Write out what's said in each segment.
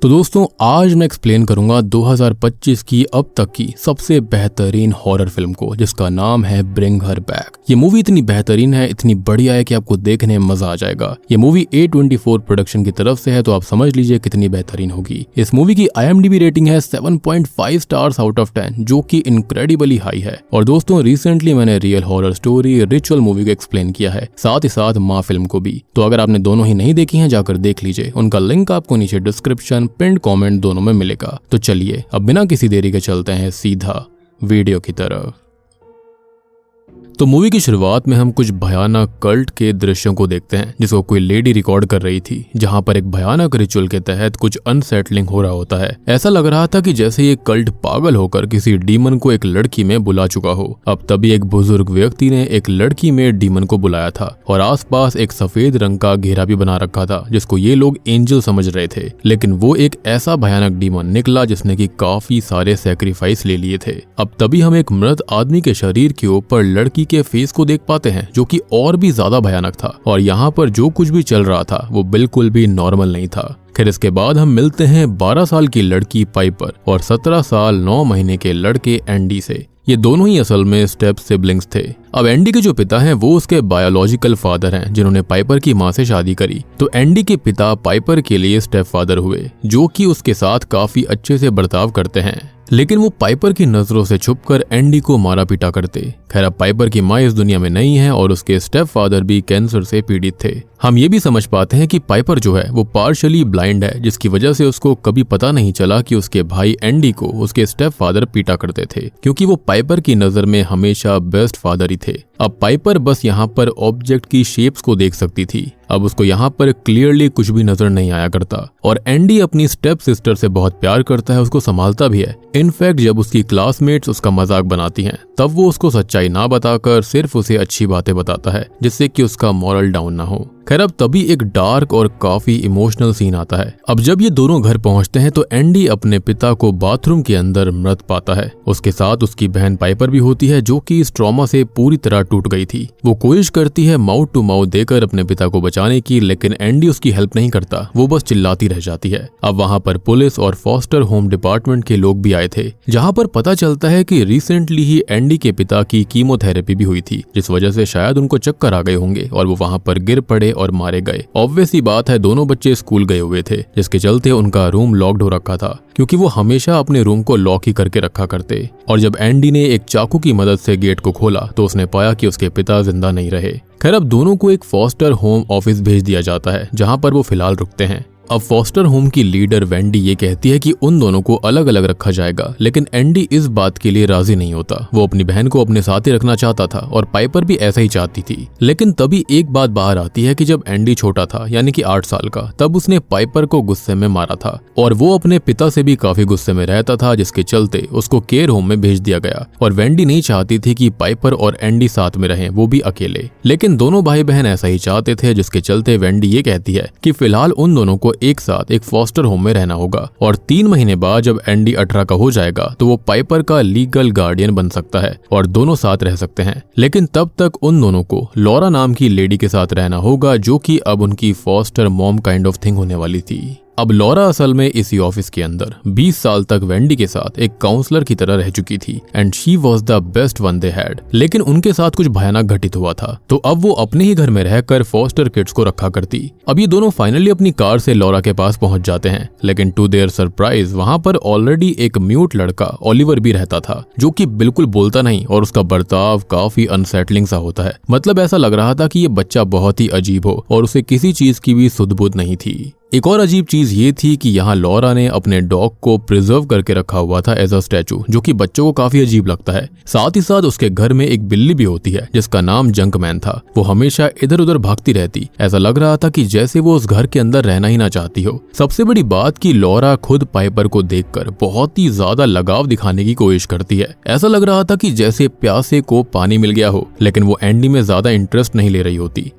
तो दोस्तों आज मैं एक्सप्लेन करूंगा 2025 की अब तक की सबसे बेहतरीन हॉरर फिल्म को, जिसका नाम है ब्रिंग हर बैक। ये मूवी इतनी बेहतरीन है, इतनी बढ़िया है कि आपको देखने में मजा आ जाएगा। ये मूवी A24 प्रोडक्शन की तरफ से है, तो आप समझ लीजिए कितनी बेहतरीन होगी। इस मूवी की IMDb रेटिंग है 7.5 स्टार्स आउट ऑफ 10, जो कि इनक्रेडिबली हाई है। और दोस्तों रिसेंटली मैंने real horror story ritual movie को एक्सप्लेन किया है, साथ ही साथ माँ फिल्म को भी। तो अगर आपने दोनों ही नहीं देखी हैं जाकर देख लीजिए, उनका लिंक आपको नीचे डिस्क्रिप्शन पिन कमेंट दोनों में मिलेगा। तो चलिए अब बिना किसी देरी के चलते हैं सीधा वीडियो की तरफ। तो मूवी की शुरुआत में हम कुछ भयानक कल्ट के दृश्यों को देखते हैं, जिसको कोई लेडी रिकॉर्ड कर रही थी, जहां पर एक भयानक रिचुअल के तहत कुछ अनसेटलिंग हो रहा होता है। ऐसा लग रहा था कि जैसे ये कल्ट पागल होकर किसी डीमन को एक लड़की में बुला चुका हो। अब तभी एक बुजुर्ग व्यक्ति ने एक लड़की में डीमन को बुलाया था और आसपास एक सफेद रंग का घेरा भी बना रखा था, जिसको ये लोग एंजल समझ रहे थे। लेकिन वो एक ऐसा भयानक डीमन निकला जिसने की काफी सारे सैक्रिफाइस ले लिए थे। अब तभी हम एक मृत आदमी के शरीर के ऊपर लड़की के फेस को देख पाते हैं, जो कि और भी ज्यादा भयानक था। और यहाँ पर जो कुछ भी चल रहा था वो बिल्कुल भी नॉर्मल नहीं था। फिर इसके बाद हम मिलते हैं 12 साल की लड़की पाइपर और 17 साल 9 महीने के लड़के एंडी से। ये दोनों ही असल में स्टेप सिबलिंग्स थे। अब एंडी के जो पिता हैं वो उसके बायोलॉजिकल फादर हैं, जिन्होंने पाइपर की माँ से शादी करी। तो एंडी के पिता पाइपर के लिए स्टेप फादर हुए, जो कि उसके साथ काफी अच्छे से बर्ताव करते हैं। लेकिन वो पाइपर की नजरों से छुपकर एंडी को मारा पीटा करते। खैर अब पाइपर की माँ इस दुनिया में नहीं है और उसके स्टेप फादर भी कैंसर से पीड़ित थे। हम ये भी समझ पाते हैं कि पाइपर जो है वो पार्शियली ब्लाइंड है, जिसकी वजह से उसको कभी पता नहीं चला कि उसके भाई एंडी को उसके स्टेप फादर पीटा करते थे, क्योंकि वो पाइपर की नजर में हमेशा बेस्ट फादर ही थे। अब पाइपर बस यहाँ पर ऑब्जेक्ट की शेप्स को देख सकती थी। अब उसको यहाँ पर क्लियरली कुछ भी नजर नहीं आया करता। और एंडी अपनी स्टेप सिस्टर से बहुत प्यार करता है, उसको संभालता भी है। इनफैक्ट जब उसकी क्लासमेट्स उसका मजाक बनाती हैं, तब वो उसको सच्चाई ना बताकर सिर्फ उसे अच्छी बातें बताता है, जिससे कि उसका मॉरल डाउन ना हो। खैर अब तभी एक डार्क और काफी इमोशनल सीन आता है। अब जब ये दोनों घर पहुंचते हैं तो एंडी अपने पिता को बाथरूम के अंदर मृत पाता है। उसके साथ उसकी बहन पाइपर भी होती है, जो कि इस ट्रॉमा से पूरी तरह टूट गई थी। वो कोशिश करती है माउथ टू माउथ देकर अपने पिता को बचाने की, लेकिन एंडी उसकी हेल्प नहीं करता, वो बस चिल्लाती रह जाती है। अब वहाँ पर पुलिस और फॉस्टर होम डिपार्टमेंट के लोग भी आए थे, जहाँ पर पता चलता है कि रिसेंटली ही एंडी के पिता की कीमोथेरेपी भी हुई थी, जिस वजह से शायद उनको चक्कर आ गए होंगे और वो वहाँ पर गिर पड़े और मारे गए। ऑब्वियस ही बात है, दोनों बच्चे स्कूल गए हुए थे, जिसके चलते उनका रूम लॉक्ड हो रखा था, क्योंकि वो हमेशा अपने रूम को लॉक ही करके रखा करते। और जब एंडी ने एक चाकू की मदद से गेट को खोला तो उसने पाया कि उसके पिता जिंदा नहीं रहे। खैर अब दोनों को एक फॉस्टर होम ऑफिस भेज दिया जाता है, जहाँ पर वो फिलहाल रुकते हैं। अब फॉस्टर होम की लीडर वेंडी ये कहती है कि उन दोनों को अलग अलग रखा जाएगा, लेकिन एंडी इस बात के लिए राजी नहीं होता। वो अपनी बहन को अपने साथ ही रखना चाहता था और पाइपर भी ऐसा ही चाहती थी। लेकिन तभी एक बात बाहर आती है कि जब एंडी छोटा था, यानी कि 8 साल का, तब उसने पाइपर को गुस्से में मारा था और वो अपने पिता से भी काफी गुस्से में रहता था, जिसके चलते उसको केयर होम में भेज दिया गया। और वेंडी नहीं चाहती थी कि पाइपर और एंडी साथ में रहें, वो भी अकेले। लेकिन दोनों भाई बहन ऐसा ही चाहते थे, जिसके चलते वेंडी ये कहती है कि फिलहाल उन दोनों को एक साथ एक फॉस्टर होम में रहना होगा और 3 महीने बाद जब एंडी 18 का हो जाएगा तो वो पाइपर का लीगल गार्डियन बन सकता है और दोनों साथ रह सकते हैं। लेकिन तब तक उन दोनों को लॉरा नाम की लेडी के साथ रहना होगा, जो कि अब उनकी foster mom kind of thing होने वाली थी। अब लॉरा असल में इसी ऑफिस के अंदर 20 साल तक वेंडी के साथ एक काउंसलर की तरह रह चुकी थी and she was the best one they had. लेकिन उनके साथ कुछ भयानक घटित हुआ था, तो अब वो अपने ही घर में रहकर फॉस्टर किड्स को रखा करती। अब ये दोनों फाइनली अपनी कार से लॉरा के पास पहुंच जाते हैं, लेकिन टू देयर सरप्राइज वहां पर ऑलरेडी एक म्यूट लड़का ओलिवर भी रहता था, जो कि बिल्कुल बोलता नहीं और उसका बर्ताव काफी अनसेटलिंग सा होता है। मतलब ऐसा लग रहा था कि ये बच्चा बहुत ही अजीब हो और उसे किसी चीज की भी सुध बुध नहीं थी। एक और अजीब चीज ये थी कि यहाँ लॉरा ने अपने डॉग को प्रिजर्व करके रखा हुआ था एज अ स्टैचू, जो कि बच्चों को काफी अजीब लगता है। साथ ही साथ उसके घर में एक बिल्ली भी होती है, जिसका नाम जंकमैन था। वो हमेशा इधर उधर भागती रहती, ऐसा लग रहा था कि जैसे वो उस घर के अंदर रहना ही ना चाहती हो। सबसे बड़ी बात कि लॉरा खुद पाइपर को देखकर बहुत ही ज्यादा लगाव दिखाने की कोशिश करती है। ऐसा लग रहा था कि जैसे प्यासे को पानी मिल गया हो, लेकिन वो एंडी में ज्यादा इंटरेस्ट नहीं ले रही होती।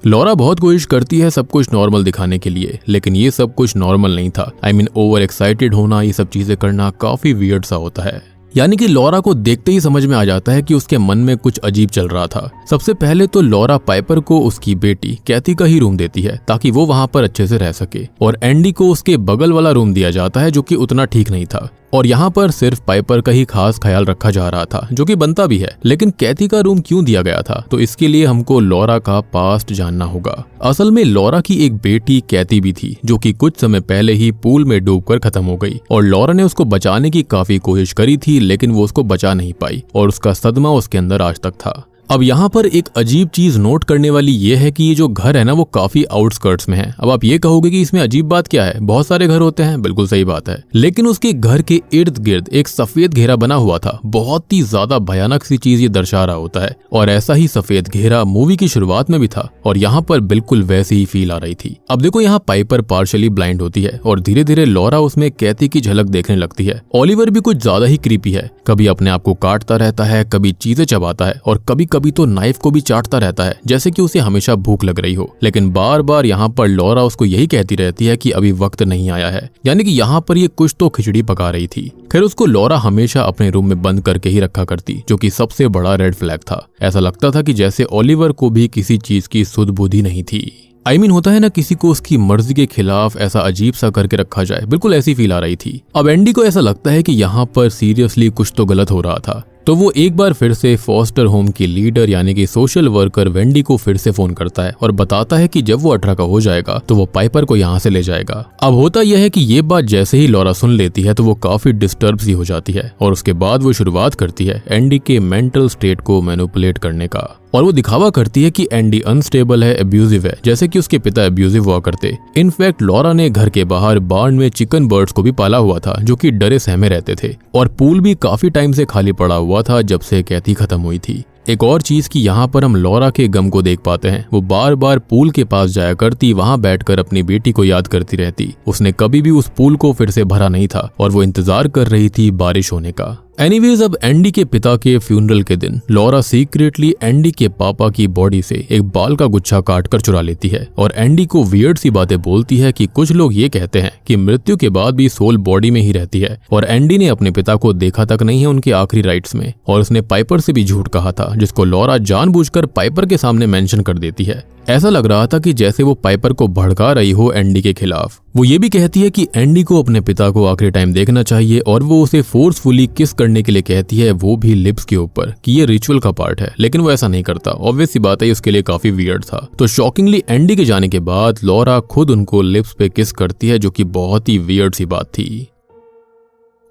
लॉरा बहुत कोशिश करती है सब कुछ नॉर्मल दिखाने के लिए, लेकिन ये सब कुछ नॉर्मल नहीं था। ओवर एक्साइटेड होना, ये सब चीजें करना काफी वियर्ड सा होता है। यानी कि लॉरा को देखते ही समझ में आ जाता है कि उसके मन में कुछ अजीब चल रहा था। सबसे पहले तो लॉरा पाइपर को उसकी बेटी कैथी का ही रूम देती है ताकि वो वहां पर अच्छे से रह सके, और एंडी को उसके बगल वाला रूम दिया जाता है जो कि उतना ठीक नहीं था। और यहाँ पर सिर्फ पाइपर का ही खास ख्याल रखा जा रहा था, जो कि बनता भी है। लेकिन कैथी का रूम क्यों दिया गया था, तो इसके लिए हमको लॉरा का पास्ट जानना होगा। असल में लॉरा की एक बेटी कैथी भी थी, जो कि कुछ समय पहले ही पूल में डूबकर खत्म हो गई, और लॉरा ने उसको बचाने की काफी कोशिश करी थी, लेकिन वो उसको बचा नहीं पाई और उसका सदमा उसके अंदर आज तक था। अब यहाँ पर एक अजीब चीज नोट करने वाली ये है कि ये जो घर है ना, वो काफी आउटस्कर्ट्स में है। अब आप ये कहोगे कि इसमें अजीब बात क्या है, बहुत सारे घर होते हैं, बिल्कुल सही बात है। लेकिन उसके घर के इर्द गिर्द एक सफेद घेरा बना हुआ था। बहुत ही ज्यादा भयानक सी चीज ये दर्शा रहा होता है, और ऐसा ही सफेद घेरा मूवी की शुरुआत में भी था, और यहाँ पर बिल्कुल वैसी ही फील आ रही थी। अब देखो, यहाँ पाइपर पार्शियली ब्लाइंड होती है और धीरे धीरे लॉरा उसमें कैथी की झलक देखने लगती है। ओलिवर भी कुछ ज्यादा ही क्रीपी है, कभी अपने आप को काटता रहता है, कभी चीजें चबाता है, और कभी कभी तो नाइफ को भी चाटता रहता है, जैसे कि उसे हमेशा भूख लग रही हो। लेकिन बार बार यहाँ पर लॉरा उसको यही कहती रहती है कि अभी वक्त नहीं आया है, यानी कि यहाँ पर ये कुछ तो खिचड़ी पका रही थी। खैर, उसको लॉरा हमेशा अपने रूम में बंद करके ही रखा करती, जो कि सबसे बड़ा रेड फ्लैग था। ऐसा लगता था कि जैसे ओलिवर को भी किसी चीज की सुध बुद्धि नहीं थी। होता है ना, किसी को उसकी मर्जी के खिलाफ ऐसा अजीब सा करके रखा जाए, बिल्कुल ऐसी फील आ रही थी। अब एंडी को ऐसा लगता है कि यहाँ पर सीरियसली कुछ तो गलत हो रहा था, तो वो एक बार फिर से फॉस्टर होम की लीडर यानी कि सोशल वर्कर वेंडी को फिर से फोन करता है और बताता है कि जब वो 18 का हो जाएगा तो वो पाइपर को यहाँ से ले जाएगा। अब होता यह है कि ये बात जैसे ही लॉरा सुन लेती है तो वो काफी डिस्टर्ब सी हो जाती है, और उसके बाद वो शुरुआत करती है एंडी के मेंटल स्टेट को मैनिपुलेट करने का, और वो दिखावा करती है कि एंडी अनस्टेबल है, अब्यूजिव है, जैसे कि उसके पिता अब्यूजिव हुआ करते। इनफैक्ट लॉरा ने घर के बाहर बार्न में चिकन बर्ड्स को भी पाला हुआ था, जो कि डरे सहमे रहते थे, और पूल भी काफी टाइम से खाली पड़ा हुआ था जब से कैथी खत्म हुई थी। एक और चीज कि यहाँ पर हम लॉरा के गम को देख पाते हैं। वो बार बार पूल के पास जाया करती, वहाँ बैठकर अपनी बेटी को याद करती रहती। उसने कभी भी उस पूल को फिर से भरा नहीं था, और वो इंतजार कर रही थी बारिश होने का। एनीवेज, अब एंडी के पिता के फ्यूनरल के दिन लॉरा सीक्रेटली एंडी के पापा की बॉडी से एक बाल का गुच्छा काटकर चुरा लेती है, और एंडी को वियर्ड सी बातें बोलती है कि कुछ लोग ये कहते हैं कि मृत्यु के बाद भी सोल बॉडी में ही रहती है, और एंडी ने अपने पिता को देखा तक नहीं है उनके आखिरी राइट्स में, और उसने पाइपर से भी झूठ कहा था, जिसको लॉरा जानबूझकर पाइपर के सामने मेंशन कर देती है। ऐसा लग रहा था कि जैसे वो पाइपर को भड़का रही हो एंडी के खिलाफ। वो ये भी कहती है कि एंडी को अपने पिता को आखिरी टाइम देखना चाहिए, और वो उसे फोर्सफुली किस करने के लिए कहती है, वो भी लिप्स के ऊपर, कि ये रिचुअल का पार्ट है। लेकिन वो ऐसा नहीं करता। ऑब्वियस सी बात है, उसके लिए काफी वियर्ड था। तो शॉकिंगली एंडी के जाने के बाद लॉरा खुद उनको लिप्स पे किस करती है, जो कि बहुत ही वियर्ड सी बात थी।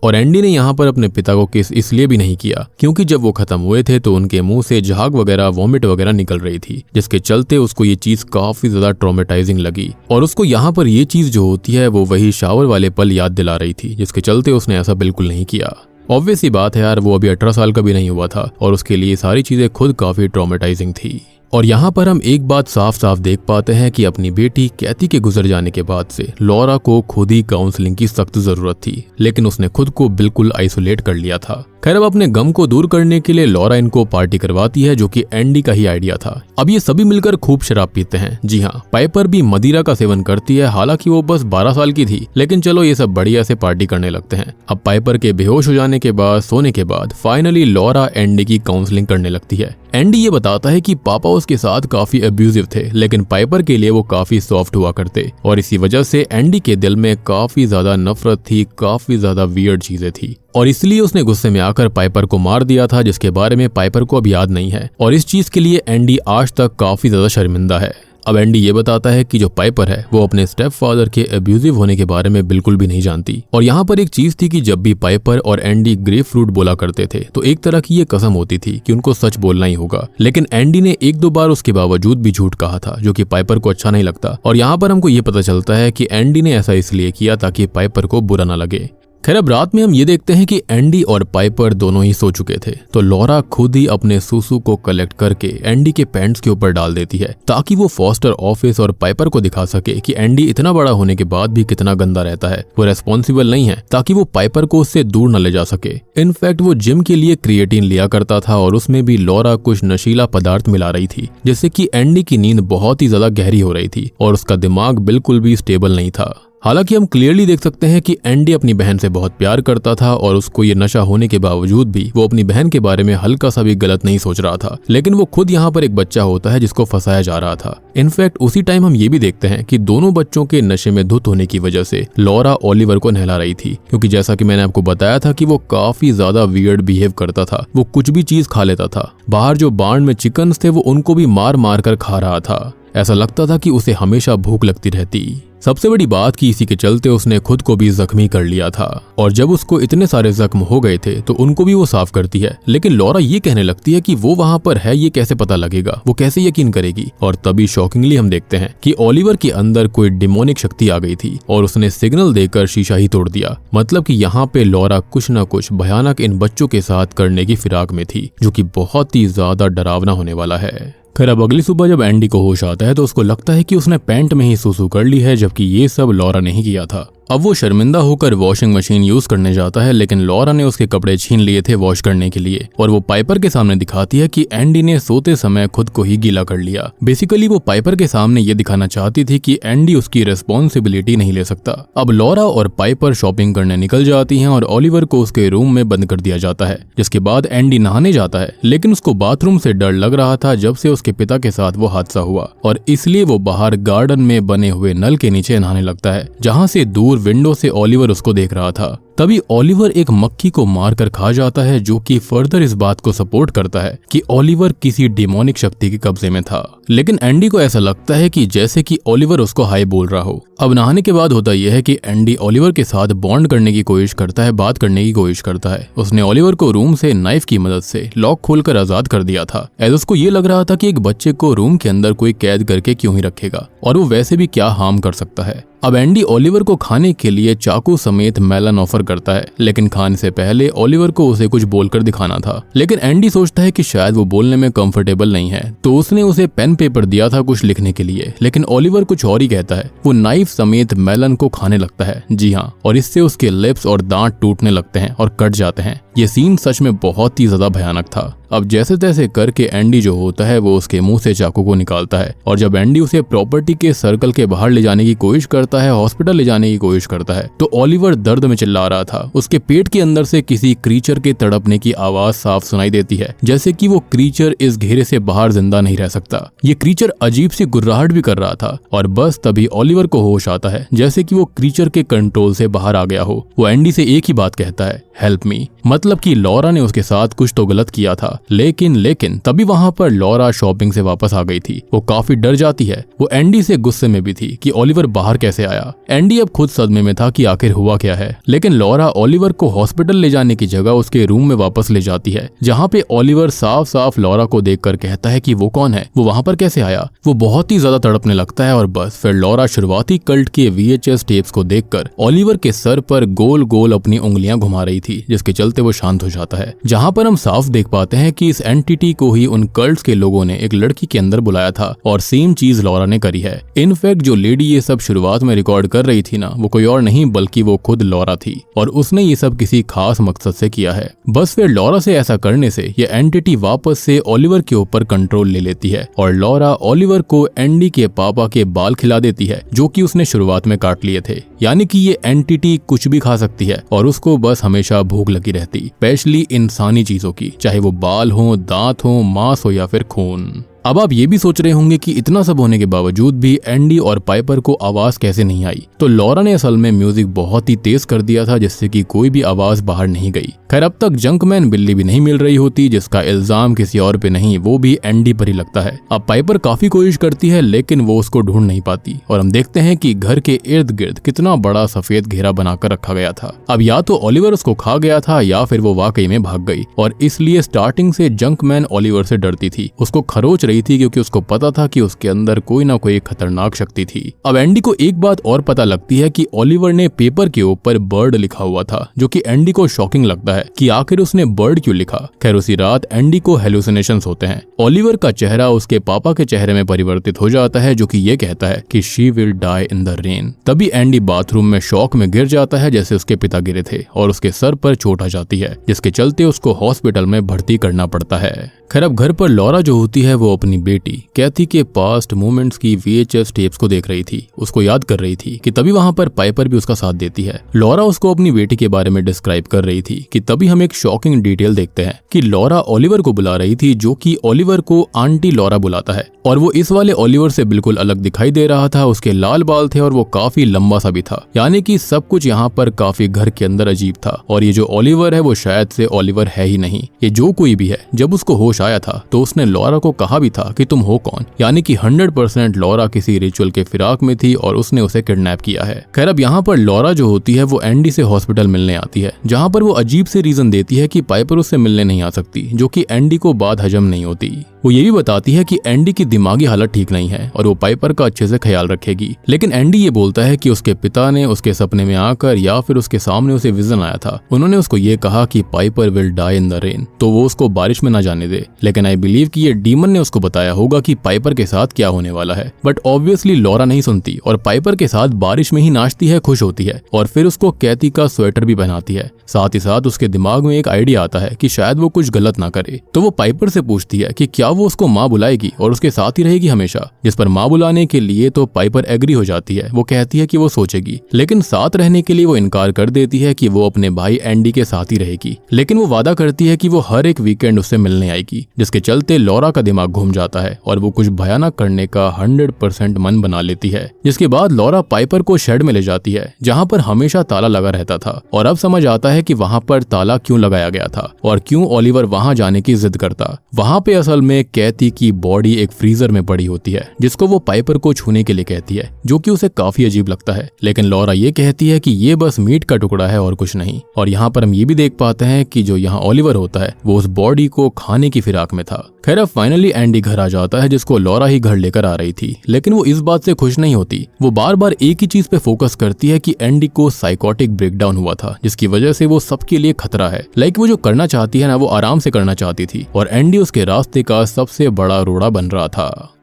और एंडी ने यहाँ पर अपने पिता को किस इसलिए भी नहीं किया क्योंकि जब वो खत्म हुए थे तो उनके मुंह से झाग वगैरह, वॉमिट वगैरह निकल रही थी, जिसके चलते उसको ये चीज काफी ज्यादा ट्रॉमेटाइजिंग लगी, और उसको यहाँ पर ये चीज जो होती है वो वही शावर वाले पल याद दिला रही थी, जिसके चलते उसने ऐसा बिल्कुल नहीं किया। ऑब्वियस ही बात है यार, वो अभी 18 साल का भी नहीं हुआ था, और उसके लिए सारी चीजें खुद काफी ट्रॉमेटाइजिंग थी। और यहाँ पर हम एक बात साफ साफ देख पाते हैं कि अपनी बेटी कैथी के गुजर जाने के बाद से लॉरा को खुद ही काउंसलिंग की सख्त जरूरत थी, लेकिन उसने खुद को बिल्कुल आइसोलेट कर लिया था। खैर, अब अपने गम को दूर करने के लिए लॉरा इनको पार्टी करवाती है, जो कि एंडी का ही आइडिया था। अब ये सभी मिलकर खूब शराब पीते हैं। जी हाँ, पाइपर भी मदिरा का सेवन करती है, हालांकि वो बस 12 साल की थी, लेकिन चलो ये सब बढ़िया से पार्टी करने लगते हैं। अब पाइपर के बेहोश हो जाने के बाद, सोने के बाद फाइनली लॉरा एंडी की काउंसलिंग करने लगती है। एंडी ये बताता है कि पापा उसके साथ काफी अब्यूजिव थे, लेकिन पाइपर के लिए वो काफी सॉफ्ट हुआ करते, और इसी वजह से एंडी के दिल में काफी ज्यादा नफरत थी, काफी ज्यादा वियर्ड चीजें थी, और इसलिए उसने गुस्से में आकर पाइपर को मार दिया था, जिसके बारे में पाइपर को अब याद नहीं है, और इस चीज के लिए एंडी आज तक काफी ज्यादा शर्मिंदा है। अब एंडी ये बताता है कि जो पाइपर है वो अपने स्टेप फादर के अब्यूजिव होने के बारे में बिल्कुल भी नहीं जानती, और यहाँ पर एक चीज थी कि जब भी पाइपर और एंडी ग्रेप फ्रूट बोला करते थे तो एक तरह की ये कसम होती थी कि उनको सच बोलना ही होगा, लेकिन एंडी ने 1-2 बार उसके बावजूद भी झूठ कहा था, जो कि पाइपर को अच्छा नहीं लगता। और यहाँ पर हमको ये पता चलता है कि एंडी ने ऐसा इसलिए किया ताकि पाइपर को बुरा ना लगे। खैर, अब रात में हम ये देखते हैं कि एंडी और पाइपर दोनों ही सो चुके थे, तो लॉरा खुद ही अपने सूसू को कलेक्ट करके एंडी के पैंट्स के ऊपर डाल देती है, ताकि वो फॉस्टर ऑफिस और पाइपर को दिखा सके कि एंडी इतना बड़ा होने के बाद भी कितना गंदा रहता है, वो रेस्पॉन्सिबल नहीं है, ताकि वो पाइपर को उससे दूर न ले जा सके। इनफैक्ट वो जिम के लिए क्रिएटिन लिया करता था, और उसमें भी लॉरा कुछ नशीला पदार्थ मिला रही थी, जिससे कि एंडी की नींद बहुत ही ज्यादा गहरी हो रही थी और उसका दिमाग बिल्कुल भी स्टेबल नहीं था। हालांकि हम क्लियरली देख सकते हैं कि एंडी अपनी बहन से बहुत प्यार करता था और उसको ये नशा होने के बावजूद भी वो अपनी बहन के बारे में हल्का सा भी गलत नहीं सोच रहा था। लेकिन वो खुद यहाँ पर एक बच्चा होता है जिसको फंसाया जा रहा था। इनफैक्ट उसी टाइम हम ये भी देखते हैं कि दोनों बच्चों के नशे में धुत होने की वजह से लॉरा ओलिवर को नहला रही थी, क्योंकि जैसा कि मैंने आपको बताया था कि वो काफी ज्यादा वियर्ड बिहेव करता था। वो कुछ भी चीज खा लेता था। बाहर जो बार्न में चिकन्स थे वो उनको भी मार मार कर खा रहा था। ऐसा लगता था कि उसे हमेशा भूख लगती रहती। सबसे बड़ी बात कि इसी के चलते उसने खुद को भी जख्मी कर लिया था, और जब उसको इतने सारे जख्म हो गए थे तो उनको भी वो साफ करती है। लेकिन लॉरा ये कहने लगती है कि वो वहां पर है, ये कैसे पता लगेगा, वो कैसे यकीन करेगी। और तभी शॉकिंगली हम देखते हैं कि ओलिवर के अंदर कोई डिमोनिक शक्ति आ गई थी और उसने सिग्नल देकर शीशा ही तोड़ दिया। मतलब कि यहाँ पे लॉरा कुछ न कुछ भयानक इन बच्चों के साथ करने की फिराक में थी, जो कि बहुत ही ज्यादा डरावना होने वाला है। खैर अब अगली सुबह जब एंडी को होश आता है तो उसको लगता है कि उसने पैंट में ही सुसु कर ली है, जबकि ये सब लॉरा ने ही किया था। अब वो शर्मिंदा होकर वॉशिंग मशीन यूज करने जाता है, लेकिन लॉरा ने उसके कपड़े छीन लिए थे वॉश करने के लिए, और वो पाइपर के सामने दिखाती है कि एंडी ने सोते समय खुद को ही गीला कर लिया। बेसिकली वो पाइपर के सामने ये दिखाना चाहती थी कि एंडी उसकी रिस्पॉन्सिबिलिटी नहीं ले सकता। अब लॉरा और पाइपर शॉपिंग करने निकल जाती हैं और ओलिवर को उसके रूम में बंद कर दिया जाता है, जिसके बाद एंडी नहाने जाता है। लेकिन उसको बाथरूम से डर लग रहा था जब से उसके पिता के साथ वो हादसा हुआ, और इसलिए वो बाहर गार्डन में बने हुए नल के नीचे नहाने लगता है, जहाँ से दूर विंडो से ओलिवर उसको देख रहा था। तभी ओलिवर एक मक्खी को मारकर खा जाता है, जो कि फर्दर इस बात को सपोर्ट करता है कि ओलिवर किसी डिमोनिक शक्ति के कब्जे में था। लेकिन एंडी को ऐसा लगता है कि जैसे कि ओलिवर उसको हाय बोल रहा हो। अब नहाने के बाद होता यह है कि एंडी ओलिवर के साथ बॉन्ड करने की कोशिश करता है, बात करने की कोशिश करता है। उसने ओलिवर को रूम से नाइफ की मदद से लॉक खोलकर आजाद कर दिया था, एज उसको ये लग रहा था कि एक बच्चे को रूम के अंदर कोई कैद करके क्यों ही रखेगा, और वो वैसे भी क्या हार्म कर सकता है। अब एंडी ओलिवर को खाने के लिए चाकू समेत मेलन ऑफर करता है, लेकिन खाने से पहले ओलिवर को उसे कुछ बोलकर दिखाना था। लेकिन एंडी सोचता है कि शायद वो बोलने में कंफर्टेबल नहीं है, तो उसने उसे पेन पेपर दिया था कुछ लिखने के लिए। लेकिन ओलिवर कुछ और ही कहता है। वो नाइफ समेत मेलन को खाने लगता है। जी हाँ, और इससे उसके लिप्स और दांत टूटने लगते हैं और कट जाते हैं। ये सीन सच में बहुत ही ज्यादा भयानक था। अब जैसे तैसे करके एंडी जो होता है वो उसके मुंह से चाकू को निकालता है, और जब एंडी उसे प्रॉपर्टी के सर्कल के बाहर ले जाने की कोशिश करता है, हॉस्पिटल ले जाने की कोशिश करता है, तो ओलिवर दर्द में चिल्ला रहा था। उसके पेट के अंदर से किसी क्रीचर के तड़पने की आवाज साफ सुनाई देती है, जैसे कि वो क्रीचर इस घेरे से बाहर जिंदा नहीं रह सकता। ये क्रीचर अजीब सी गुर्राहट भी कर रहा था, और बस तभी ओलिवर को होश आता है, जैसे कि वो क्रीचर के कंट्रोल से बाहर आ गया हो। वो एंडी से एक ही बात कहता है, हेल्प मी। मतलब कि लॉरा ने उसके साथ कुछ तो गलत किया था। लेकिन तभी वहां पर लॉरा शॉपिंग से वापस आ गई थी। वो काफी डर जाती है। वो एंडी से गुस्से में भी थी कि ओलिवर बाहर कैसे आया। एंडी अब खुद सदमे में था कि आखिर हुआ क्या है। लेकिन लॉरा ओलिवर को हॉस्पिटल ले जाने की जगह उसके रूम में वापस ले जाती है, जहाँ पे ओलिवर साफ साफ लॉरा को देखकर कहता है कि वो कौन है, वो वहां पर कैसे आया। वो बहुत ही ज्यादा तड़पने लगता है, और बस फिर लॉरा शुरुआती कल्ट के VHS टेप्स को देखकर ओलिवर के सर पर गोल गोल अपनी उंगलियां घुमा रही थी, जिसके चलते वो शांत हो जाता है। जहाँ पर हम साफ देख पाते हैं कि इस एंटिटी को ही उन कल्ट्स के लोगों ने एक लड़की के अंदर बुलाया था, और सेम चीज लॉरा ने करी है। इनफैक्ट जो लेडी ये सब शुरुआत में रिकॉर्ड कर रही थी ना, वो कोई और नहीं बल्कि वो खुद लॉरा थी, और उसने ये सब किसी खास मकसद से किया है। बस फिर लॉरा से ऐसा करने से ये एंटिटी वापस से ओलिवर के ऊपर कंट्रोल ले लेती है, और लॉरा ओलिवर को एंडी के पापा के बाल खिला देती है, जो कि उसने शुरुआत में काट लिए थे। यानी कि ये एंटिटी कुछ भी खा सकती है, और उसको बस हमेशा भूख लगी रहती, स्पेशली इंसानी चीजों की, चाहे वो बाल हो, दांत हो, मांस हो या फिर खून। अब आप ये भी सोच रहे होंगे कि इतना सब होने के बावजूद भी एंडी और पाइपर को आवाज कैसे नहीं आई। तो लॉरा ने असल में म्यूजिक बहुत ही तेज कर दिया था, जिससे कि कोई भी आवाज बाहर नहीं गई। खैर अब तक जंकमैन बिल्ली भी नहीं मिल रही होती, जिसका इल्जाम किसी और पे नहीं, वो भी एंडी पर ही लगता है। अब पाइपर काफी कोशिश करती है, लेकिन वो उसको ढूंढ नहीं पाती, और हम देखते हैं कि घर के इर्द गिर्द कितना बड़ा सफेद घेरा बनाकर रखा गया था। अब या तो ओलिवर उसको खा गया था, या फिर वो वाकई में भाग गई, और इसलिए स्टार्टिंग से जंकमैन ओलिवर से डरती थी, उसको खरोच रही थी, क्योंकि उसको पता था कि उसके अंदर कोई ना कोई खतरनाक शक्ति थी। अब एंडी को एक बात और पता लगती है कि ओलिवर ने पेपर के ऊपर बर्ड लिखा हुआ था, जो कि एंडी को शॉकिंग लगता है कि आखिर उसने बर्ड क्यों लिखा। खैर उसी रात एंडी को हेलुसिनेशंस होते हैं। ओलिवर का चेहरा उसके पापा के चेहरे में परिवर्तित हो जाता है, जो कि ये कहता है कि she will die in the rain. तभी एंडी बाथरूम में शॉक में गिर जाता है, जैसे उसके पिता गिरे थे, और उसके सर पर चोट आ जाती है, जिसके चलते उसको हॉस्पिटल में भर्ती करना पड़ता है। खैर अब घर पर लॉरा जो होती है वो अपनी बेटी कैथी के पास्ट मोमेंट्स की VHS टेप्स को देख रही थी, उसको याद कर रही थी कि तभी वहां पर पाइपर भी उसका साथ देती है। लॉरा उसको अपनी बेटी के बारे में डिस्क्राइब कर रही थी कि तभी हम एक शॉकिंग डिटेल देखते हैं कि लॉरा ओलिवर को बुला रही थी, जो कि ओलिवर को आंटी लॉरा बुलाता है और वो इस वाले ओलिवर से बिल्कुल अलग दिखाई दे रहा था। उसके लाल बाल थे और वो काफी लंबा सा भी था, यानी कि सब कुछ यहाँ पर काफी घर के अंदर अजीब था। और ये जो ओलिवर है वो शायद से ओलिवर है ही नहीं, ये जो कोई भी है। जब उसको होश आया था तो उसने लॉरा को कहा भी था कि तुम हो कौन, यानी कि 100% लॉरा किसी रिचुअल के फिराक में थी और उसने उसे किडनैप किया है। खैर अब यहाँ पर लॉरा जो होती है वो एंडी से हॉस्पिटल मिलने आती है, जहाँ पर वो अजीब से रीजन देती है कि पाइपर उससे मिलने नहीं आ सकती, जो कि एंडी को बात हजम नहीं होती। वो ये भी बताती है कि एंडी की दिमागी हालत ठीक नहीं है और वो पाइपर का अच्छे से ख्याल रखेगी। लेकिन एंडी ये बोलता है कि उसके पिता ने उसके सपने में आकर या फिर उसके सामने उसे विजन आया था, उन्होंने उसको ये कहा कि Piper will die in the rain, तो वो उसको बारिश में ना जाने दे। लेकिन आई बिलीव कि ये डीमन ने उसको बताया होगा कि पाइपर के साथ क्या होने वाला है। बट ऑब्वियसली लॉरा नहीं सुनती और पाइपर के साथ बारिश में ही नाचती है, खुश होती है और फिर उसको कैथी का स्वेटर भी पहनाती है। साथ ही साथ उसके दिमाग में एक आइडिया आता है कि शायद वो कुछ गलत ना करे, तो वो पाइपर से पूछती है कि क्या वो उसको माँ बुलाएगी और उसके साथ ही रहेगी हमेशा। जिस पर माँ बुलाने के लिए तो पाइपर एग्री हो जाती है। वो कहती है कि वो सोचेगी, लेकिन साथ रहने के लिए वो इनकार कर देती है कि वो अपने भाई एंडी के साथ ही रहेगी। लेकिन वो वादा करती है कि वो हर एक वीकेंड उससे मिलने आएगी, जिसके चलते लॉरा का दिमाग घूम जाता है और वो कुछ भयानक करने का 100% मन बना लेती है। जिसके बाद लॉरा पाइपर को शेड में ले जाती है, जहाँ पर हमेशा ताला लगा रहता था और अब समझ आता है कि वहाँ पर ताला क्यों लगाया गया था और क्यों ओलिवर वहाँ जाने की जिद करता। वहाँ पे असल में कैथी की बॉडी एक फ्रीजर में पड़ी होती है, जिसको वो पाइपर को छूने के लिए कहती है, जो कि उसे काफी अजीब लगता है। लेकिन लॉरा ये कहती है कि ये बस मीट का टुकड़ा है और कुछ नहीं। और यहाँ पर हम ये भी देख पाते हैं कि जो यहाँ ओलिवर होता है वो उस बॉडी को खाने की फिराक में था। खैर अब फाइनली एंडी घर आ जाता है, जिसको लॉरा ही घर लेकर आ रही थी। लेकिन वो इस बात से खुश नहीं होती। वो बार बार एक ही चीज पे फोकस करती है कि एंडी को साइकोटिक ब्रेकडाउन हुआ था, जिसकी वजह से वो सबके लिए खतरा है। लाइक वो जो करना चाहती है ना, वो आराम से करना चाहती थी और एंडी उसके रास्ते का सबसे बड़ा रोड़ा बन रहा था।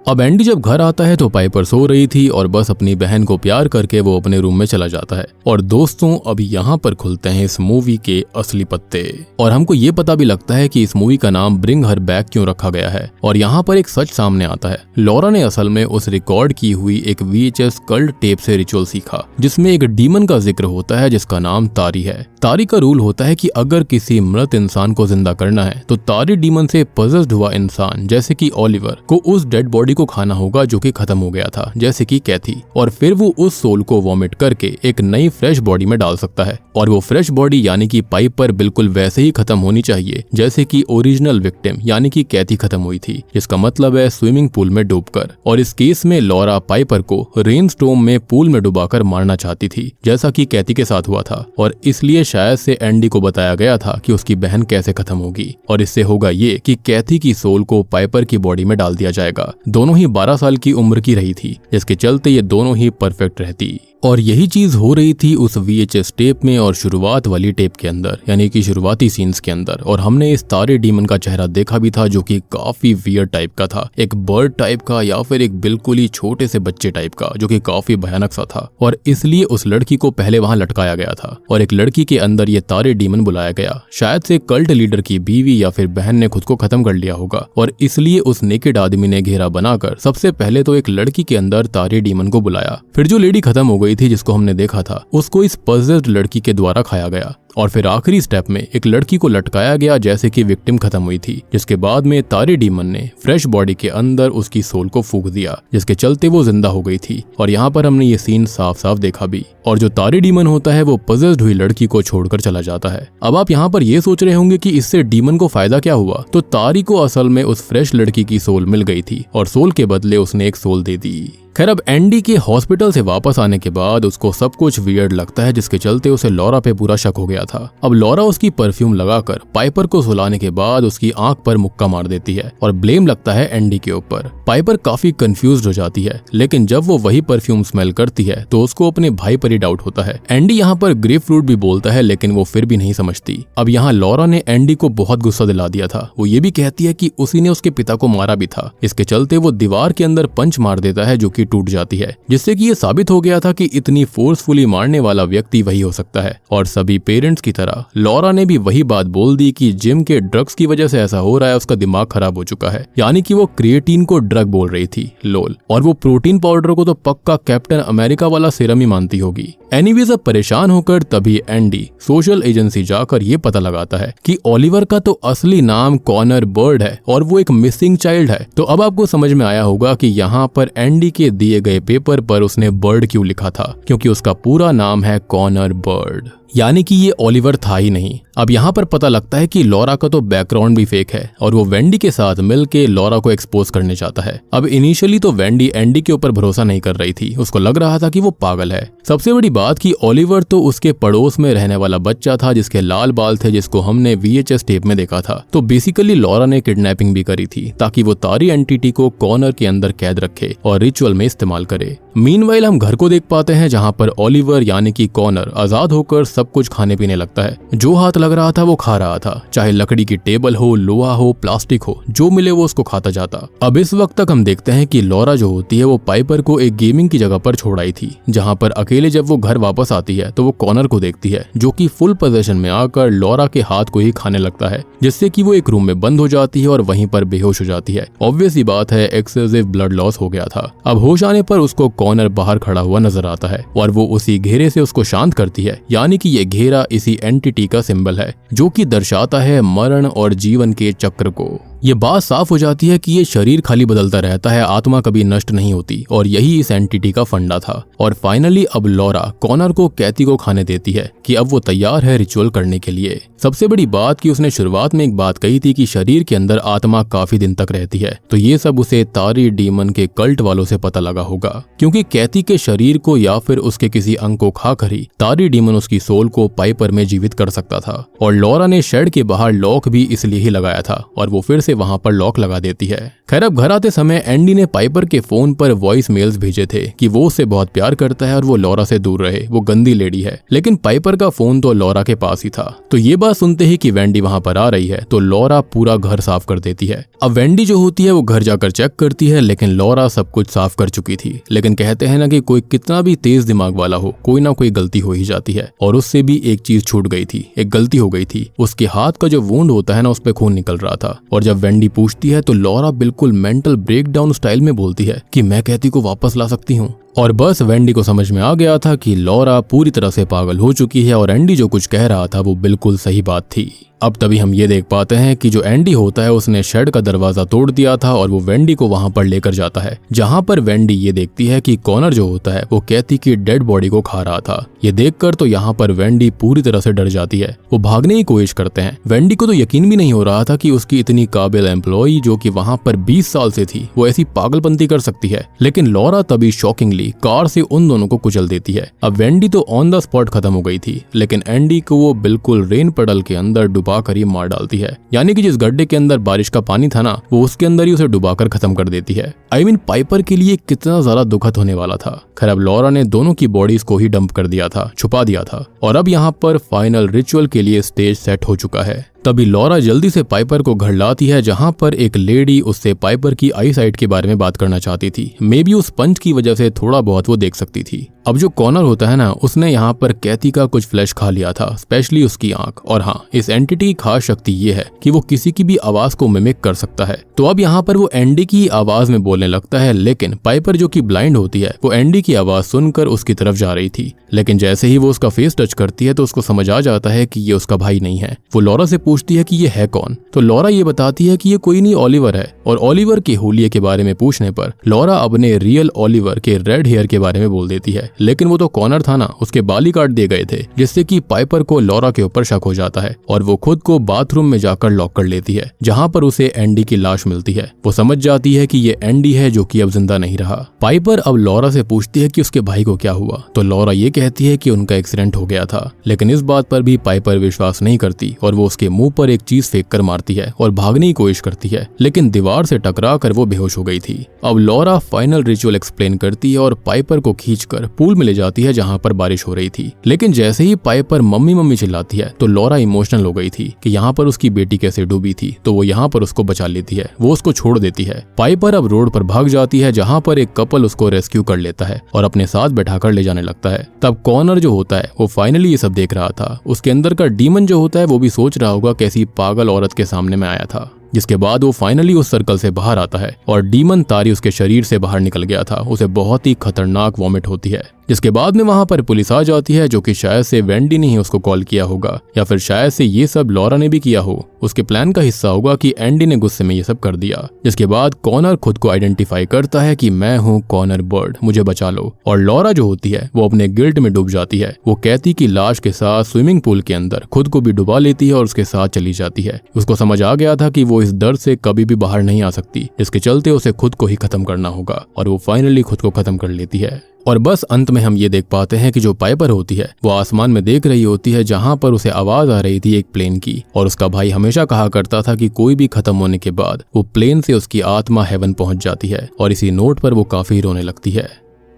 अब एंडी जब घर आता है तो पाइपर सो रही थी और बस अपनी बहन को प्यार करके वो अपने रूम में चला जाता है। और दोस्तों अब यहाँ पर खुलते हैं इस मूवी के असली पत्ते और हमको ये पता भी लगता है कि इस मूवी का नाम ब्रिंग हर बैक क्यों रखा गया है। और यहाँ पर एक सच सामने आता है, लॉरा ने असल में उस रिकॉर्ड की हुई एक VHS कल्ट टेप से रिचुअल सीखा, जिसमें एक डीमन का जिक्र होता है जिसका नाम तारी है। तारी का रूल होता है कि अगर किसी मृत इंसान को जिंदा करना है तो तारी डीमन से पजेस्ड हुआ इंसान जैसे कि ओलिवर को उस डेड बॉडी को खाना होगा जो कि खत्म हो गया था, जैसे कि कैथी, और फिर वो उस सोल को वॉमिट करके एक नई फ्रेश बॉडी में डाल सकता है। और वो फ्रेश बॉडी यानी कि पाइपर बिल्कुल वैसे ही खत्म होनी चाहिए जैसे कि ओरिजिनल विक्टिम यानी कि कैथी खत्म हुई थी, जिसका मतलब है स्विमिंग पूल में डूबकर। और इस केस में लॉरा पाइपर को रेन स्टॉर्म में पूल में डुबाकर मारना चाहती थी, जैसा कि कैथी के साथ हुआ था। और इसलिए शायद से एंडी को बताया गया था कि उसकी बहन कैसे खत्म होगी, और इससे होगा ये कि कैथी की सोल को पाइपर की बॉडी में डाल दिया जाएगा। दोनों ही 12 साल की उम्र की रही थी, जिसके चलते ये दोनों ही परफेक्ट रहती। और यही चीज हो रही थी उस VHS टेप में और शुरुआत वाली टेप के अंदर, यानी कि शुरुआती सीन्स के अंदर। और हमने इस तारे डीमन का चेहरा देखा भी था, जो कि काफी वियर्ड टाइप का था, एक बर्ड टाइप का या फिर एक बिल्कुल ही छोटे से बच्चे टाइप का, जो कि काफी भयानक सा था। और इसलिए उस लड़की को पहले वहां लटकाया गया था और एक लड़की के अंदर ये तारे डीमन बुलाया गया। शायद से कल्ट लीडर की बीवी या फिर बहन ने खुद को खत्म कर लिया होगा और इसलिए उस नेकेड आदमी ने घेरा बनाकर सबसे पहले तो एक लड़की के अंदर तारे डीमन को बुलाया। फिर जो लेडी खत्म हो गई थी जिसको हमने देखा था, उसको इस पजेस्ड लड़की के द्वारा खाया गया। और फिर आखिरी स्टेप में एक लड़की को लटकाया गया जैसे कि विक्टिम खत्म हुई थी, जिसके बाद में तारे डीमन ने फ्रेश बॉडी के अंदर उसकी सोल को फूंक दिया, जिसके चलते वो जिंदा हो गई थी। और यहाँ पर हमने ये सीन साफ साफ देखा भी। और जो तारे डीमन होता है वो पजेस्ड हुई लड़की को छोड़कर चला जाता है। अब आप यहाँ पर ये सोच रहे होंगे कि इससे डीमन को फायदा क्या हुआ, तो तारी को असल में उस फ्रेश लड़की की सोल मिल गई थी और सोल के बदले उसने एक सोल दे दी। खैर अब एंडी के हॉस्पिटल से वापस आने के बाद उसको सब कुछ वियर्ड लगता है, जिसके चलते उसे लॉरा पे पूरा शक हो गया था। अब लॉरा उसकी परफ्यूम लगाकर पाइपर को सुलाने के बाद उसकी आंख पर मुक्का मार देती है और ब्लेम लगता है एंडी के ऊपर। पाइपर काफी कंफ्यूज्ड हो जाती है, लेकिन जब वो वही परफ्यूम स्मेल करती है तो उसको अपने भाई पर ही डाउट होता है। एंडी यहाँ पर ग्रेप फ्रूट भी बोलता है, लेकिन वो फिर भी नहीं समझती। अब यहाँ लॉरा ने एंडी को बहुत गुस्सा दिला दिया था। वो ये भी कहती है कि उसी ने उसके पिता को मारा भी था। इसके चलते वो दीवार के अंदर पंच मार देता है जो कि टूट जाती है, जिससे कि ये साबित हो गया था कि इतनी फोर्सफुली मारने वाला व्यक्ति वही हो सकता है। और सभी पेरेंट्स की तरह लॉरा ने भी वही बात बोल दी कि जिम के ड्रग्स की वजह से ऐसा हो रहा है, उसका दिमाग खराब हो चुका है। यानी कि वो क्रिएटिन को ड्रग बोल रही थी, लोल। और वो प्रोटीन पाउडर को तो पक्का कैप्टन अमेरिका वाला सीरम ही मानती होगी। एनीवेज अब परेशान होकर तभी एंडी सोशल एजेंसी जाकर ये पता लगाता है कि ओलिवर का तो असली नाम कॉनर बर्ड है और वो एक मिसिंग चाइल्ड है। तो अब आपको समझ में आया होगा कि यहाँ पर एंडी के दिए गए पेपर पर उसने बर्ड क्यों लिखा था, क्योंकि उसका पूरा नाम है कॉनर बर्ड, यानी कि ये ओलिवर था ही नहीं। अब यहाँ पर पता लगता है कि लॉरा का तो बैकग्राउंड भी फेक है और वो वेंडी के साथ मिलके लॉरा को एक्सपोज करने चाहता है। अब इनिशियली तो वेंडी एंडी के ऊपर भरोसा नहीं कर रही थी, उसको लग रहा था कि वो पागल है। सबसे बड़ी बात कि ओलिवर तो उसके पड़ोस में रहने वाला बच्चा था जिसके लाल बाल थे, जिसको हमने VHS टेप में देखा था। तो बेसिकली लॉरा ने किडनैपिंग भी करी थी ताकि वो तारी एंटिटी को कॉर्नर के अंदर कैद रखे और रिचुअल में इस्तेमाल करे। मीनवाइल हम घर को देख पाते हैं जहाँ पर ओलिवर यानी कि कॉर्नर आजाद होकर सब कुछ खाने पीने लगता है। जो हाथ लग रहा था वो खा रहा था, चाहे लकड़ी की टेबल हो, लोहा हो, प्लास्टिक हो, जो मिले वो उसको खाता जाता। अब इस वक्त तक हम देखते हैं कि लॉरा जो होती है वो पाइपर को एक गेमिंग की जगह पर छोड़ आई थी, जहाँ पर अकेले जब वो घर वापस आती है तो वो कॉर्नर को देखती है जो कि फुल पोजीशन में आकर लॉरा के हाथ को ही खाने लगता है, जिससे कि वो एक रूम में बंद हो जाती है और वहीं पर बेहोश हो जाती है। ऑब्वियस ही बात है, एक्सेसिव ब्लड लॉस हो गया था। अब होश आने पर उसको कॉर्नर बाहर खड़ा हुआ नजर आता है और वो उसी घेरे से उसको शांत करती है, यानी कि ये घेरा इसी एंटिटी का सिंबल है जो कि दर्शाता है मरण और जीवन के चक्र को। ये बात साफ हो जाती है कि ये शरीर खाली बदलता रहता है, आत्मा कभी नष्ट नहीं होती, और यही इस एंटिटी का फंडा था। और फाइनली अब लॉरा कॉर्नर को कैथी को खाने देती है कि अब वो तैयार है रिचुअल करने के लिए। सबसे बड़ी बात कि उसने शुरुआत में एक बात कही थी कि शरीर के अंदर आत्मा काफी दिन तक रहती है, तो ये सब उसे तारी डीमन के कल्ट वालों से पता लगा होगा, क्योंकि कैथी के शरीर को या फिर उसके किसी अंग को खाकर ही तारी डीमन उसकी सोल को पाइपर में जीवित कर सकता था। और लॉरा ने शेड के बाहर लॉक भी इसलिए ही लगाया था और वो फिर से वहां पर लॉक लगा देती है। खैर अब घर आते समय एंडी ने पाइपर के फोन पर वॉइस मेल्स भेजे थे कि वो उससे बहुत प्यार करता है और वो लॉरा से दूर रहे, वो गंदी लेडी है। लेकिन पाइपर का फोन तो लॉरा के पास ही था। तो ये बात सुनते ही कि वेंडी वहां पर आ रही है तो लॉरा पूरा घर साफ कर देती है। अब वेंडी जो होती है वो घर जाकर चेक करती है, लेकिन लॉरा सब कुछ साफ कर चुकी थी। लेकिन कहते हैं ना कि कोई कितना भी तेज दिमाग वाला हो, कोई ना कोई गलती हो ही जाती है, और उससे भी एक चीज छूट गई थी, एक गलती हो गई थी। उसके हाथ का जो वुंड होता है ना, उस पर खून निकल रहा था। और जब वेंडी पूछती है तो लॉरा बिल्कुल मेंटल ब्रेकडाउन स्टाइल में बोलती है कि मैं कैथी को वापस ला सकती हूँ। और बस वेंडी को समझ में आ गया था कि लॉरा पूरी तरह से पागल हो चुकी है और एंडी जो कुछ कह रहा था वो बिल्कुल सही बात थी। अब तभी हम ये देख पाते हैं कि जो एंडी होता है उसने शेड का दरवाजा तोड़ दिया था और वो वेंडी को वहां पर लेकर जाता है, जहां पर वेंडी ये देखती है कि कॉर्नर जो होता है वो कैथी की डेड बॉडी को खा रहा था। ये देखकर तो यहाँ पर वेंडी पूरी तरह से डर जाती है। वो भागने की कोशिश करते हैं। वेंडी को तो यकीन भी नहीं हो रहा था कि उसकी इतनी काबिल एम्प्लॉई जो कि वहां पर 20 साल से थी वो ऐसी पागलपंती कर सकती है। लेकिन लॉरा तभी शॉकिंगली कार से उन दोनों को कुचल देती है। अब वेंडी तो ऑन द स्पॉट खत्म हो गई थी, लेकिन एंडी को वो बिल्कुल रेन पडल के अंदर डुबा कर ही मार डालती है। यानी कि जिस गड्ढे के अंदर बारिश का पानी था ना, वो उसके अंदर ही उसे डुबाकर खत्म कर देती है। आई मीन पाइपर के लिए कितना ज्यादा दुखद होने वाला था। खैर अब लॉरा ने दोनों की बॉडीज को ही डंप कर दिया था, छुपा दिया था, और अब यहाँ पर फाइनल रिचुअल के लिए स्टेज सेट हो चुका है। तभी लॉरा जल्दी से पाइपर को घर लाती है, जहां पर एक लेडी उससे पाइपर की आई साइट के बारे में बात करना चाहती थी। मे बी उस पंच की वजह से थोड़ा बहुत वो देख सकती थी। अब जो कॉर्नर होता है ना, उसने यहाँ पर कैथी का कुछ फ्लैश खा लिया था, स्पेशली उसकी आंख। और हाँ, इस एंटिटी की खास शक्ति ये है कि वो किसी की भी आवाज को मिमिक कर सकता है। तो अब यहाँ पर वो एंडी की आवाज में बोलने लगता है, लेकिन पाइपर जो कि ब्लाइंड होती है वो एंडी की आवाज सुनकर उसकी तरफ जा रही थी। लेकिन जैसे ही वो उसका फेस टच करती है तो उसको समझ आ जाता है कि ये उसका भाई नहीं है। वो लॉरा से पूछती है कि ये है कौन, तो लॉरा ये बताती है कि ये कोई नहीं ओलिवर है। और ओलिवर के होलिये के बारे में पूछने पर लॉरा अपने रियल ओलिवर के रेड हेयर के बारे में बोल देती है। लेकिन वो तो कॉर्नर था ना, उसके बाल ही काट दिए गए थे, जिससे कि पाइपर को लॉरा के ऊपर शक हो जाता है और वो खुद को बाथरूम में जाकर लॉक कर लेती है, जहां पर उसे एंडी की लाश मिलती है। वो समझ जाती है कि ये एंडी है जो कि अब जिंदा नहीं रहा। पाइपर अब लॉरा से पूछती है कि उसके भाई को क्या हुआ, तो लॉरा ये कहती है कि उनका एक्सीडेंट हो गया था। लेकिन इस बात पर भी पाइपर विश्वास नहीं करती और वो उसके मुंह मुंह पर एक चीज फेंक कर मारती है और भागने की कोशिश करती है, लेकिन दीवार से टकरा कर वो बेहोश हो गई थी। अब लॉरा फाइनल रिचुअल एक्सप्लेन करती है और पाइपर को खींचकर पूल में ले जाती है जहाँ पर बारिश हो रही थी। लेकिन जैसे ही पाइपर मम्मी मम्मी चिल्लाती है तो लॉरा इमोशनल हो गई थी कि यहाँ पर उसकी बेटी कैसे डूबी थी, तो वो यहाँ पर उसको बचा लेती है, वो उसको छोड़ देती है। पाइपर अब रोड पर भाग जाती है जहाँ पर एक कपल उसको रेस्क्यू कर लेता है और अपने साथ बैठाकर ले जाने लगता है। तब कॉनर जो होता है वो फाइनली ये सब देख रहा था। उसके अंदर का डीमन जो होता है वो भी सोच रहा होगा कैसी पागल औरत के सामने में आया था। जिसके बाद वो फाइनली उस सर्कल से बाहर आता है और डीमन तारी उसके शरीर से बाहर निकल गया था। उसे बहुत ही खतरनाक वॉमिट होती है, जिसके बाद में वहां पर पुलिस आ जाती है, जो कि शायद से वेंडी ने ही उसको कॉल किया होगा या फिर शायद से ये सब लॉरा ने भी किया हो। उसके प्लान का हिस्सा होगा कि एंडी ने गुस्से में ये सब कर दिया। जिसके बाद कॉनर खुद को आइडेंटिफाई करता है कि मैं हूँ कॉनर बर्ड, मुझे बचा लो। और लॉरा जो होती है वो अपने गिल्ट में डूब जाती है। वो कैथी की लाश के साथ स्विमिंग पूल के अंदर खुद को भी डुबा लेती है और उसके साथ चली जाती है। उसको समझ आ गया था कि वो इस दर्द से कभी भी बाहर नहीं आ सकती, जिसके चलते उसे खुद को ही खत्म करना होगा और वो फाइनली खुद को खत्म कर लेती है। और बस अंत में हम ये देख पाते हैं कि जो पाइपर होती है वो आसमान में देख रही होती है जहां पर उसे आवाज आ रही थी एक प्लेन की, और उसका भाई हमेशा कहा करता था कि कोई भी खत्म होने के बाद वो प्लेन से उसकी आत्मा हेवन पहुंच जाती है। और इसी नोट पर वो काफी रोने लगती है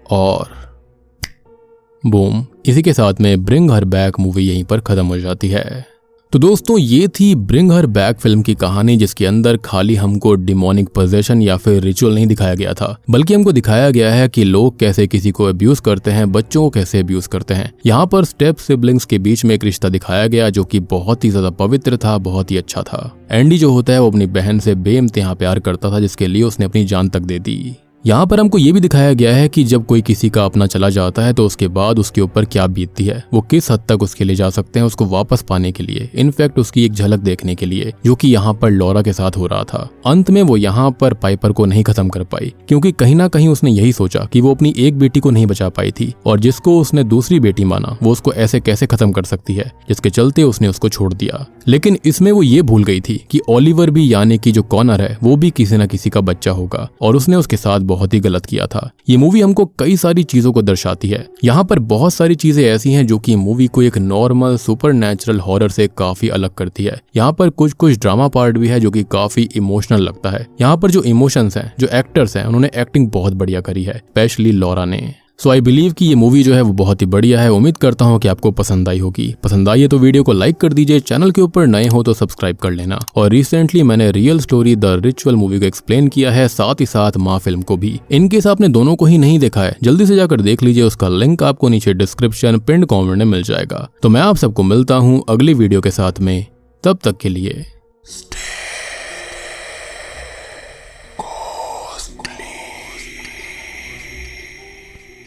और बूम, इसी के साथ में ब्रिंग हर बैक मूवी यहीं पर खत्म हो जाती है। तो दोस्तों ये थी ब्रिंग हर बैक फिल्म की कहानी, जिसके अंदर खाली हमको डिमोनिक पोजेशन या फिर रिचुअल नहीं दिखाया गया था, बल्कि हमको दिखाया गया है कि लोग कैसे किसी को अब्यूज करते हैं, बच्चों को कैसे अब्यूज करते हैं। यहाँ पर स्टेप सिबलिंग्स के बीच में एक रिश्ता दिखाया गया जो कि बहुत ही ज्यादा पवित्र था, बहुत ही अच्छा था। एंडी जो होता है वो अपनी बहन से बेइंतहा प्यार करता था, जिसके लिए उसने अपनी जान तक दे दी। यहाँ पर हमको ये भी दिखाया गया है कि जब कोई किसी का अपना चला जाता है तो उसके बाद उसके ऊपर क्या बीतती है, वो किस हद तक उसके लिए जा सकते हैं उसको वापस पाने के लिए, इनफैक्ट उसकी एक झलक देखने के लिए, जो कि यहाँ पर लॉरा के साथ हो रहा था। अंत में वो यहाँ पर पाइपर को नहीं खत्म कर पाई, क्योंकि कहीं ना कहीं उसने यही सोचा कि वो अपनी एक बेटी को नहीं बचा पाई थी और जिसको उसने दूसरी बेटी माना वो उसको ऐसे कैसे खत्म कर सकती है, जिसके चलते उसने उसको छोड़ दिया। लेकिन इसमें वो ये भूल गई थी कि ओलिवर भी, यानी कि जो कॉनर है, वो भी किसी न किसी का बच्चा होगा और उसने उसके साथ बहुत ही गलत किया था। ये मूवी हमको कई सारी चीजों को दर्शाती है। यहाँ पर बहुत सारी चीजें ऐसी हैं जो कि मूवी को एक नॉर्मल सुपरनैचुरल हॉरर से काफी अलग करती है। यहाँ पर कुछ ड्रामा पार्ट भी है जो कि काफी इमोशनल लगता है। यहाँ पर जो इमोशंस हैं, जो एक्टर्स हैं, उन्होंने एक्टिंग बहुत बढ़िया करी है, स्पेशली लॉरा ने। सो आई बिलीव कि ये मूवी जो है वो बहुत ही बढ़िया है। उम्मीद करता हूँ कि आपको पसंद आई होगी। पसंद आई है तो वीडियो को लाइक कर दीजिए, चैनल के ऊपर नए हो तो सब्सक्राइब कर लेना। और रिसेंटली मैंने real story the ritual movie को एक्सप्लेन किया है, साथ ही साथ माँ फिल्म को भी। इनकेस आपने दोनों को ही नहीं देखा है, जल्दी से जाकर देख लीजिए, उसका लिंक आपको नीचे डिस्क्रिप्शन पिन्ड कॉमेंट में मिल जाएगा। तो मैं आप सबको मिलता हूँ अगली वीडियो के साथ में, तब तक के लिए।